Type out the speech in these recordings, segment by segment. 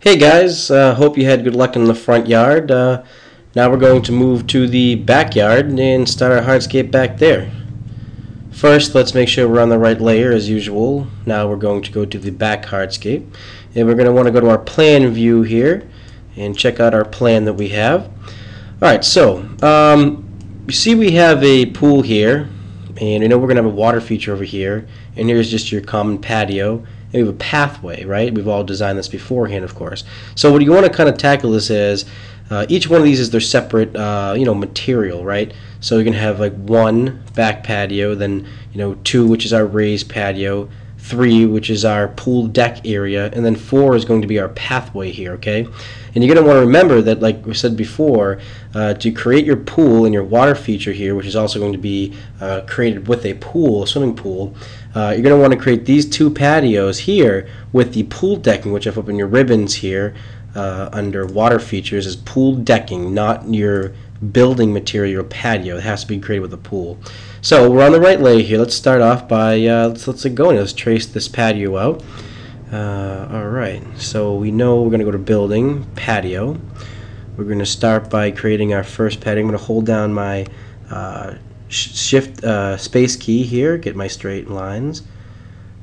Hey guys, hope you had good luck in the front yard. Now we're going to move to the backyard and start our hardscape back there. First, let's make sure we're on the right layer as usual. Now we're going to go to the back hardscape, and we're going to want to go to our plan view here and check out our plan that we have. Alright, so you see we have a pool here, and you know we're going to have a water feature over here, and here's just your common patio. And we have a pathway, right? We've all designed this beforehand, of course. So what you want to kind of tackle this as each one of these is their separate, material, right? So you can have like one back patio, then two, which is our raised patio, three, which is our pool deck area, and then four is going to be our pathway here, okay? And you're going to want to remember that, like we said before, to create your pool and your water feature here, which is also going to be created with a pool, a swimming pool, you're going to want to create these two patios here with the pool decking, which I've put in your ribbons here under water features is pool decking, not your building material, your patio. It has to be created with a pool. So we're on the right layer here. Let's start off by let's get going. Let's trace this patio out. Alright, so we know we're going to go to building, patio. We're going to start by creating our first patio. I'm going to hold down my shift space key here, get my straight lines.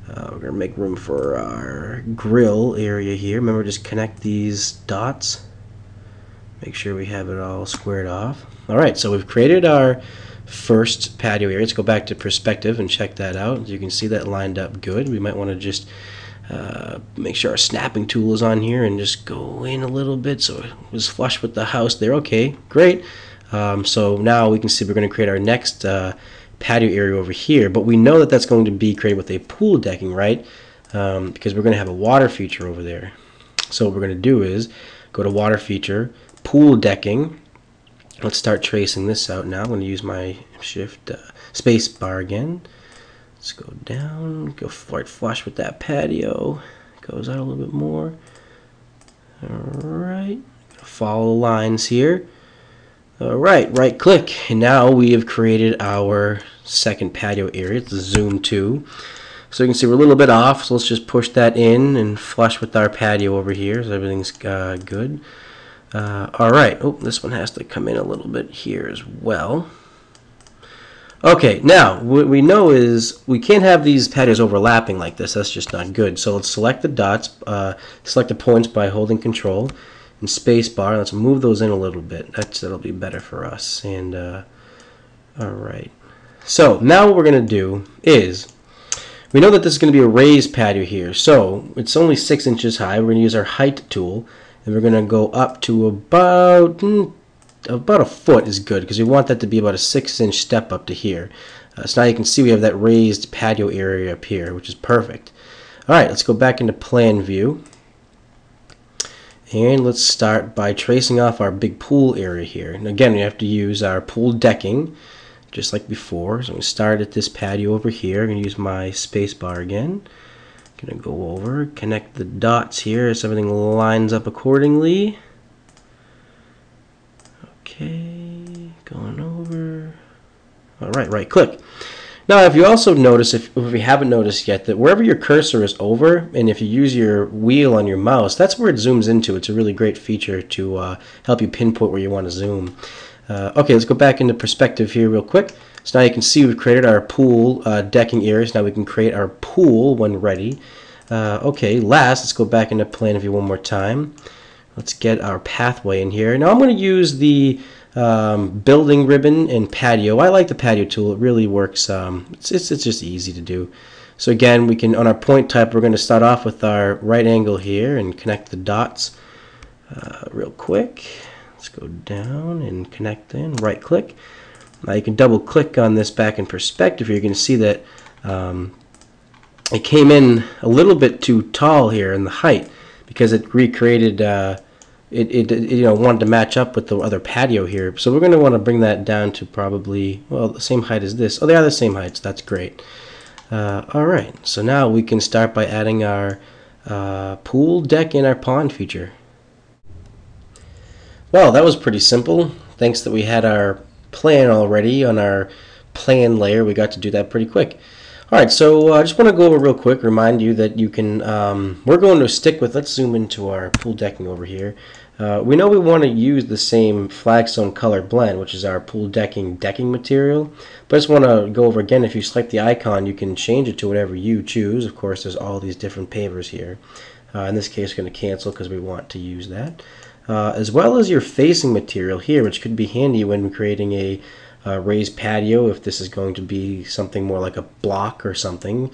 We're going to make room for our grill area here. Remember, just connect these dots. Make sure we have it all squared off. Alright, so we've created our first patio area. Let's go back to perspective and check that out. As you can see, that lined up good. We might want to just make sure our snapping tool is on here and just go in a little bit so it was flush with the house there. Okay, great. So now we can see we're going to create our next patio area over here, but we know that that's going to be created with a pool decking, right? Because we're going to have a water feature over there. So what we're going to do is go to water feature, pool decking. Let's start tracing this out now. I'm going to use my shift space bar again. Let's go down, go right flush with that patio. Goes out a little bit more. Alright, follow the lines here. Alright, right click, and now we have created our second patio area. It's zoom 2. So you can see we're a little bit off, so let's just push that in and flush with our patio over here so everything's good. Alright, oh, this one has to come in a little bit here as well. Okay, now what we know is we can't have these patios overlapping like this. That's just not good. So let's select the dots, select the points by holding control and space bar. Let's move those in a little bit. That'll be better for us. And alright. So now what we're going to do is we know that this is going to be a raised patio here. So it's only 6 inches high. We're going to use our height tool and we're going to go up to about a foot is good because we want that to be about a 6-inch step up to here. So now you can see we have that raised patio area up here, which is perfect. Alright, let's go back into plan view. And let's start by tracing off our big pool area here. And again, we have to use our pool decking, just like before. So I'm going to start at this patio over here. I'm going to use my space bar again. I'm going to go over, connect the dots here so everything lines up accordingly. Okay, going over. Alright, right click. Now, if you also notice, if you haven't noticed yet, that wherever your cursor is over, and if you use your wheel on your mouse, that's where it zooms into. It's a really great feature to help you pinpoint where you want to zoom. Okay, let's go back into perspective here real quick. So now you can see we've created our pool decking areas. Now we can create our pool when ready. Okay, let's go back into plan view one more time. Let's get our pathway in here. Now I'm going to use the building ribbon and patio. I like the patio tool. It really works. It's just easy to do. So again, we can, on our point type, we're going to start off with our right angle here and connect the dots real quick. Let's go down and connect in, right click. Now you can double click on this back in perspective here. You're going to see that it came in a little bit too tall here in the height because it recreated it wanted to match up with the other patio here. So we're going to want to bring that down to probably, well, the same height as this. Oh, they are the same heights. That's great. Alright, so now we can start by adding our pool deck and our pond feature. Well, that was pretty simple. Thanks that we had our plan already on our plan layer. We got to do that pretty quick. Alright, so I just want to go over real quick, remind you that you can, we're going to stick with, let's zoom into our pool decking over here. We know we want to use the same flagstone color blend, which is our pool decking material, but I just want to go over again, if you select the icon, you can change it to whatever you choose. Of course, there's all these different pavers here. In this case, we're going to cancel because we want to use that. As well as your facing material here, which could be handy when creating a raised patio, if this is going to be something more like a block or something.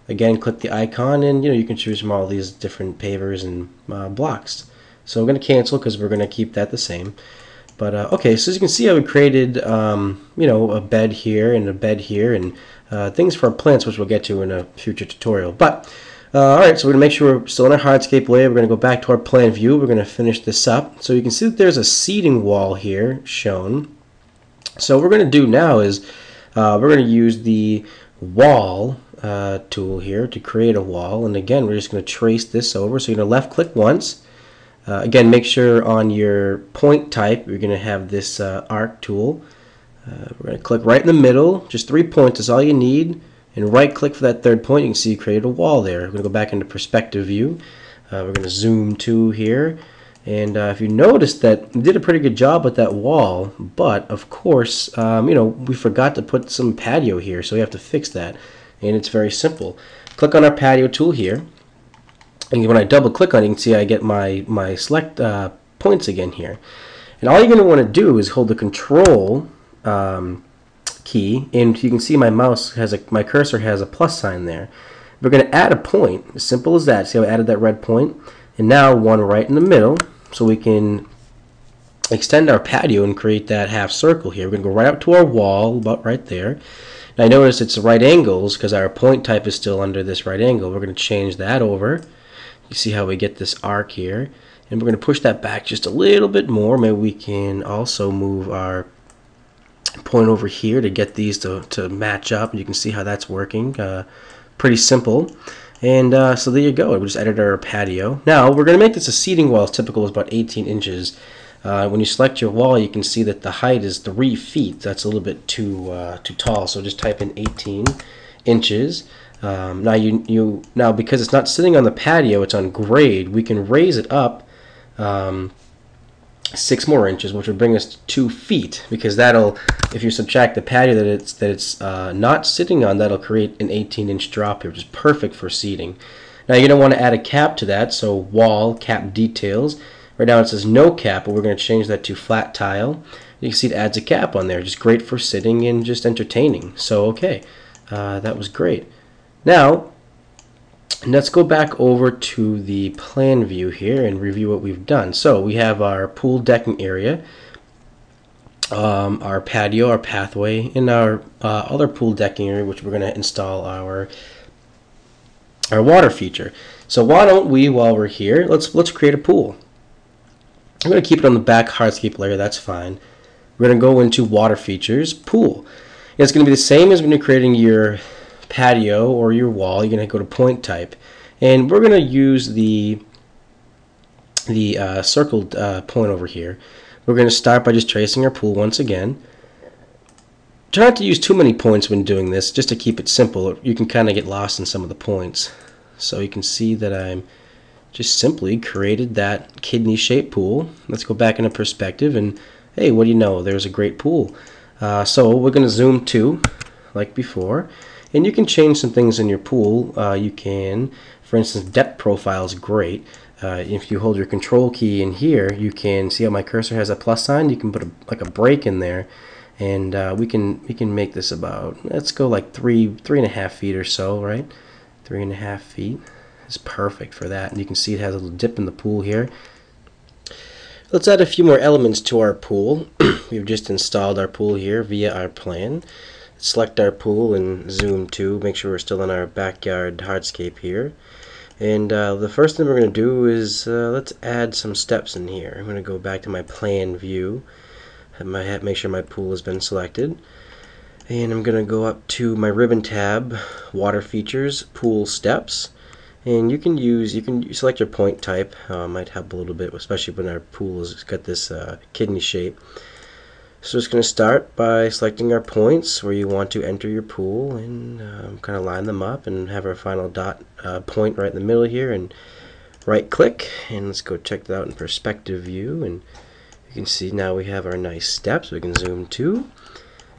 Again, click the icon and you can choose from all these different pavers and blocks. So I'm going to cancel because we're going to keep that the same. But okay, so as you can see, I created a bed here and a bed here and things for our plants, which we'll get to in a future tutorial. But alright, so we're going to make sure we're still in our hardscape layer. We're going to go back to our plan view. We're going to finish this up. So you can see that there's a seating wall here shown. So what we're going to do now is we're going to use the wall tool here to create a wall. And again, we're just going to trace this over. So you're going to left click once. Again, make sure on your point type you're going to have this arc tool. We're going to click right in the middle. Just 3 points is all you need. And right click for that third point. You can see you created a wall there. We're going to go back into perspective view. We're going to zoom to here. And if you notice that we did a pretty good job with that wall, but of course, we forgot to put some patio here, so we have to fix that. And it's very simple. Click on our patio tool here, and when I double click on it, you can see I get my select points again here. And all you're going to want to do is hold the control key, and you can see my my cursor has a plus sign there. We're going to add a point, as simple as that. See how I added that red point? And now one right in the middle, so we can extend our patio and create that half circle here. We're going to go right up to our wall, about right there. Now notice it's right angles because our point type is still under this right angle. We're going to change that over. You see how we get this arc here. And we're going to push that back just a little bit more. Maybe we can also move our point over here to get these to match up. You can see how that's working. Pretty simple. And so there you go. We just added our patio. Now we're going to make this a seating wall. Typical is about 18 inches. When you select your wall, you can see that the height is 3 feet. That's a little bit too tall. So just type in 18 inches. Now because it's not sitting on the patio, it's on grade. We can raise it up 6 more inches, which would bring us to 2 feet, because that'll, if you subtract the patio that it's not sitting on, that'll create an 18-inch drop here, which is perfect for seating. Now you're going to want to add a cap to that, so wall cap details. Right now it says no cap, but we're going to change that to flat tile. You can see it adds a cap on there, just great for sitting and just entertaining. So okay, that was great. Now let's go back over to the plan view here and review what we've done. So we have our pool decking area, our patio, our pathway, and our other pool decking area, which we're going to install our water feature. So why don't we, while we're here, let's create a pool. I'm going to keep it on the back hardscape layer. That's fine. We're going to go into water features, pool. And it's going to be the same as when you're creating your patio or your wall. You're going to go to point type, and we're going to use the circled point over here. We're going to start by just tracing our pool once again. Try not to use too many points when doing this, just to keep it simple. You can kind of get lost in some of the points. So you can see that I'm just simply created that kidney shaped pool. Let's go back into perspective, and hey, what do you know, there's a great pool. So we're going to zoom to, like before. And you can change some things in your pool. You can, for instance, depth profile is great. If you hold your control key in here, you can see how my cursor has a plus sign. You can put like a break in there, and we can make this about, let's go like three and a half feet or so, right? 3.5 feet is perfect for that. And you can see it has a little dip in the pool here. Let's add a few more elements to our pool. We've just installed our pool here via our plan. Select our pool and zoom to, make sure we're still in our backyard hardscape here. And the first thing we're going to do is let's add some steps in here. I'm going to go back to my plan view, make sure my pool has been selected. And I'm going to go up to my ribbon tab, water features, pool steps. And you can select your point type. Might help a little bit, especially when our pool has got this kidney shape. So just going to start by selecting our points where you want to enter your pool and kind of line them up and have our final dot point right in the middle here, and right click, and let's go check that out in perspective view, and you can see now we have our nice steps. We can zoom to.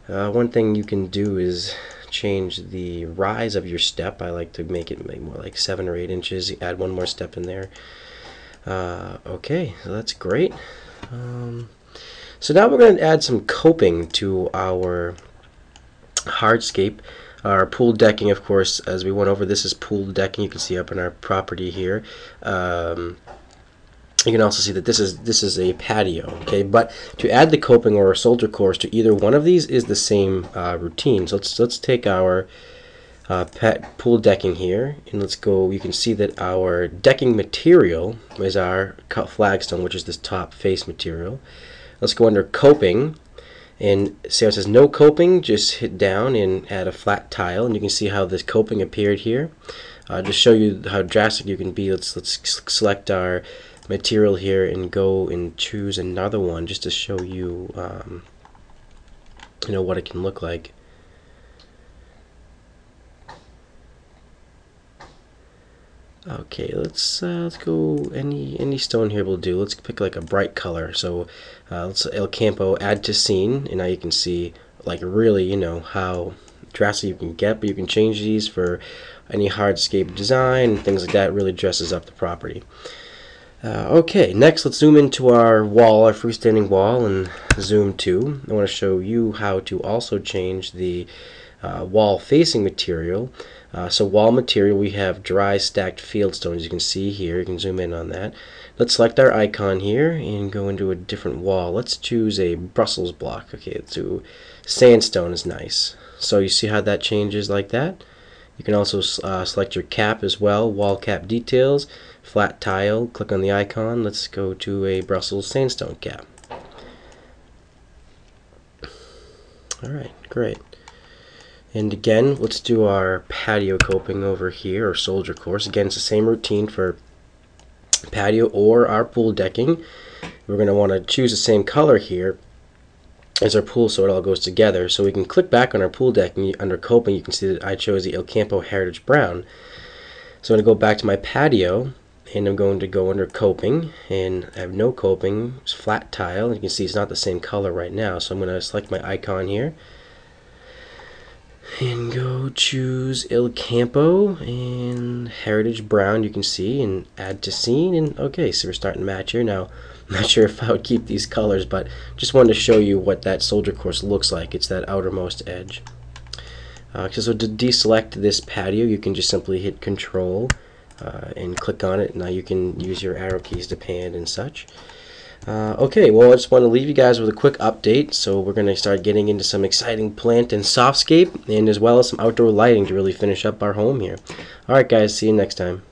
One thing you can do is change the rise of your step. I like to make it more like 7 or 8 inches. Add one more step in there. Okay, so that's great. So now we're going to add some coping to our hardscape. Our pool decking, of course, as we went over, this is pool decking. You can see up in our property here. You can also see that this is a patio. Okay, but to add the coping or a soldier course to either one of these is the same routine. So let's take our pool decking here, and let's go. You can see that our decking material is our cut flagstone, which is this top face material. Let's go under coping, and see how it says no coping. Just hit down and add a flat tile, and you can see how this coping appeared here. Just show you how drastic you can be. Let's select our material here and go and choose another one just to show you what it can look like. Okay, let's go any stone here will do. Let's pick like a bright color. So let's El Campo, add to scene, and now you can see like really how drastic you can get, but you can change these for any hardscape design and things like that. It really dresses up the property. Okay, next let's zoom into our wall, our freestanding wall, and zoom to. I want to show you how to also change the wall facing material. So wall material, we have dry stacked fieldstone, as you can see here. You can zoom in on that. Let's select our icon here and go into a different wall. Let's choose a Brussels block. Okay, so sandstone is nice. So you see how that changes like that. You can also select your cap as well, wall cap details, flat tile, click on the icon. Let's go to a Brussels sandstone cap. Alright, great. And again, let's do our patio coping over here, or soldier course. Again, it's the same routine for patio or our pool decking. We're going to want to choose the same color here as our pool so it all goes together. So we can click back on our pool decking. Under coping, you can see that I chose the El Campo Heritage Brown. So I'm going to go back to my patio, and I'm going to go under coping, and I have no coping. It's flat tile. You can see it's not the same color right now. So I'm going to select my icon here and go choose El Campo and Heritage Brown, you can see, and add to scene. And okay, so we're starting to match here. Now, I'm not sure if I would keep these colors, but just wanted to show you what that soldier course looks like. It's that outermost edge. So to deselect this patio, you can just simply hit Control and click on it. Now you can use your arrow keys to pan and such. Okay, well, I just want to leave you guys with a quick update. So we're going to start getting into some exciting plant and softscape, and as well as some outdoor lighting to really finish up our home here. Alright guys, see you next time.